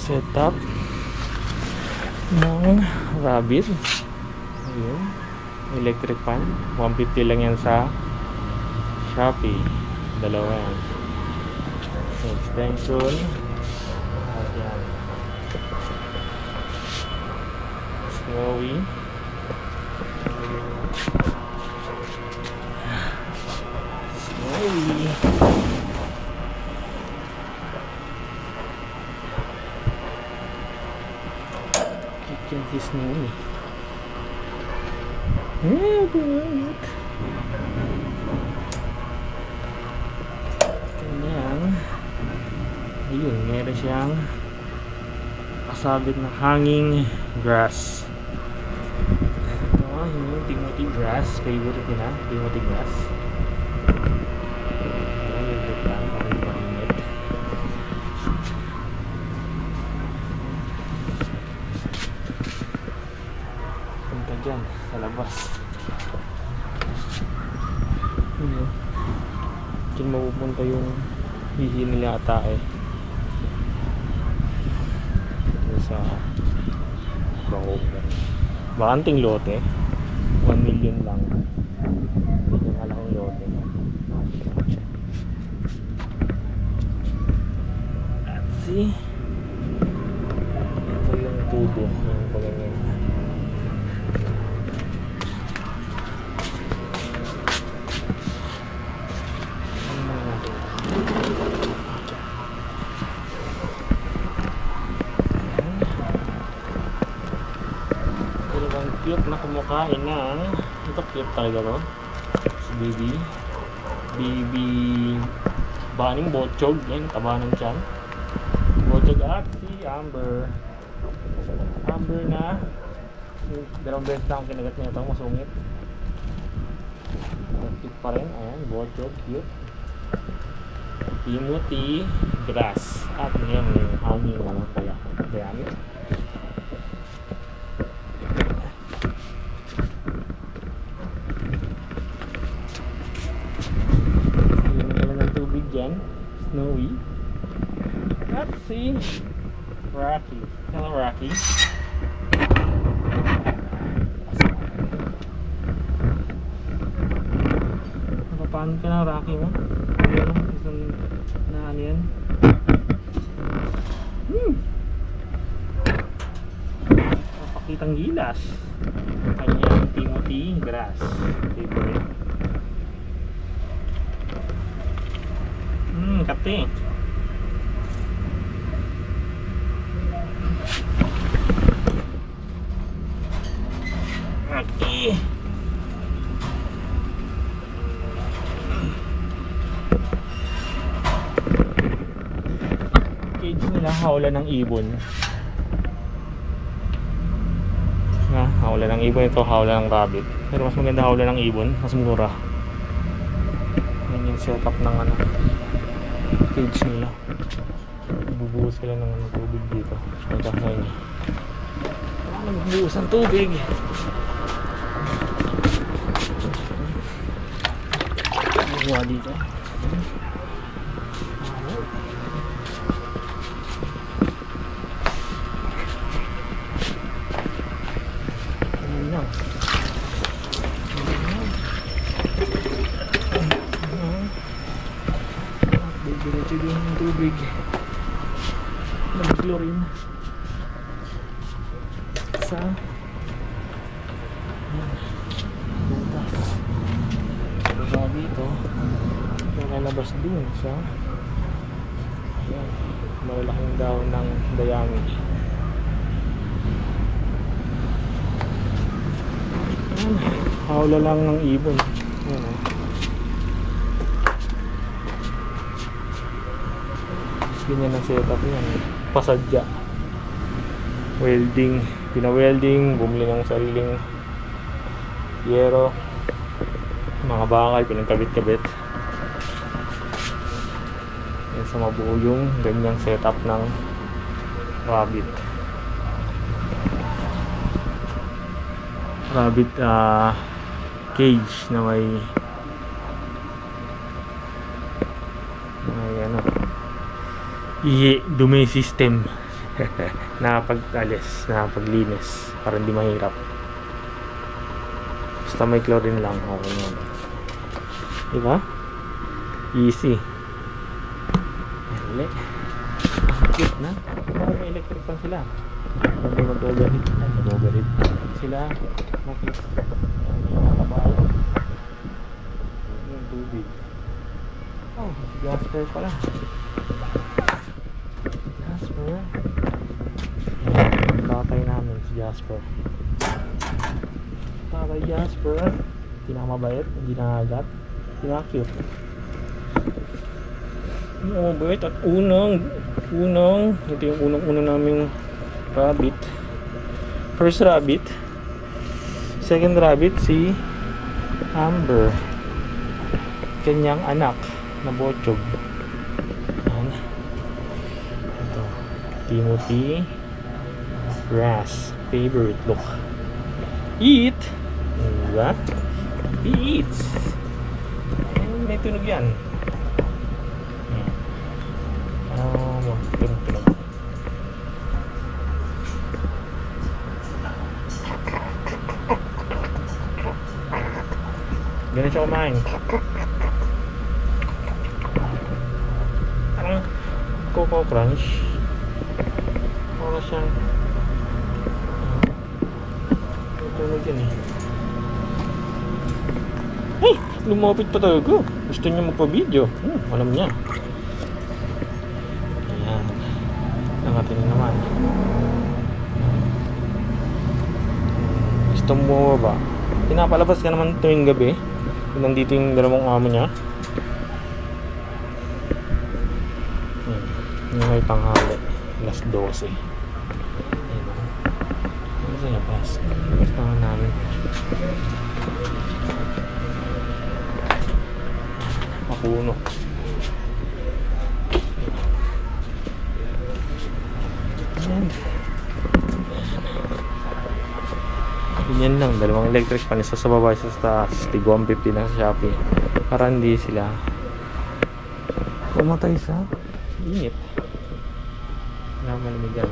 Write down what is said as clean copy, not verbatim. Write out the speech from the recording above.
setup ng rabbit. Ayun, electric fan, 150 lang yan sa Shopee. Dalawa yan. Extension at yan, Snowy. Kitchen si Snowy. Banget. Ganyan. Ayun, meron siyang kasabit na hanging grass. Ito, yung Timothy grass. Favorite ko na, Timothy grass. Ayan, yung lang, parinit. Punta dyan, sa labas. Ayun. Diyan mapupunta yung hihi nila ata eh. Sa bakanting lote, 1 million lang. Hindi yung malaking lote. Let's see. Ito yung tubo yung pagganyan. Cute na kumakain na. Ito cute talaga to. Si Baby Baning Bochog. Yan, taba ng tiyan. Bochog at si Amber na dalawang beses na ang kinagat niya ito. Masungit. Cute pa rin. Ayan, Bochog. Cute. Timothy grass. At yan, hanging naman kaya. Bayangin. Snowy. Let's see. Rocky. Hello, Rocky. Paano ka na, Rocky mo? Ayan, isang na ano yan. Napakitang gilas. Kanyang Timothy grass. Favorite. Kate. Okay. Cage nila, hawla ng ibon. Hawla ng ibon. Ito hawla ng rabbit. Pero mas maganda hawla ng ibon. Mas mura. Yan yung setup ng ano, cage nila. Bubuhos sila ng tubig dito. Ito sa inyo. Nagbuhos ng tubig. Buwa dito. Ayan lang. Diretso din yung tubig. Nag-chlorine sa butas. Baba dito. Nakalabas dun sa ayan, malalaking daon ng dayami. Ayan, hawla lang ng ibon. Ayan o. Ganyan ang setup yan. Pasadya. Welding. Pina-welding. Bumili ng sariling yero. Mga bakal. Pinagkabit-kabit. Yan sa mabuo yung ganyang setup ng rabbit. Rabbit cage na may ano, dumi system. Nakapag-alis, nakapaglinis para hindi mahirap. Basta may chlorine lang, okay naman. Diba? Easy. Hali. Cute na. May electric pan sila. Hindi mag-overheat. Mag-overheat sila. Makit. Nakabalo. Yung tubig. Oh, si Jasper pala. Jasper. Tatay namin si Jasper. Tatay Jasper. Hindi na mabait. Hindi na agat. Hindi na cute. Oo, bait. At unang ito yung unang naming rabbit. First rabbit. Second rabbit si Amber. Kanyang anak na Bochog. Yan. Ito. Timothy. Grass. Favorite. Look. Eat. Diba? He eats. May tunog yan. Tunog. Ganun siya kumain. Parang Coco Crunch. Parang siyang tunog yan eh. Ay! Lumapit pa talaga. Gusto niya magpa-video. Alam niya. Ayan. Nangatin naman. Gusto mo ba? Pinapalabas ka naman tuwing gabi. Nandito yung dalawang amo niya. Yung may tanghali. Alas 12. Ayan. Ano sa labas? Labas naman namin. Mapuno. Ayan. Yan lang, dalawang electric pan, isa sa baba, isa sa taas. Tig 150 lang sa Shopee. Para hindi sila pumatay sa init. Wala malamig yan.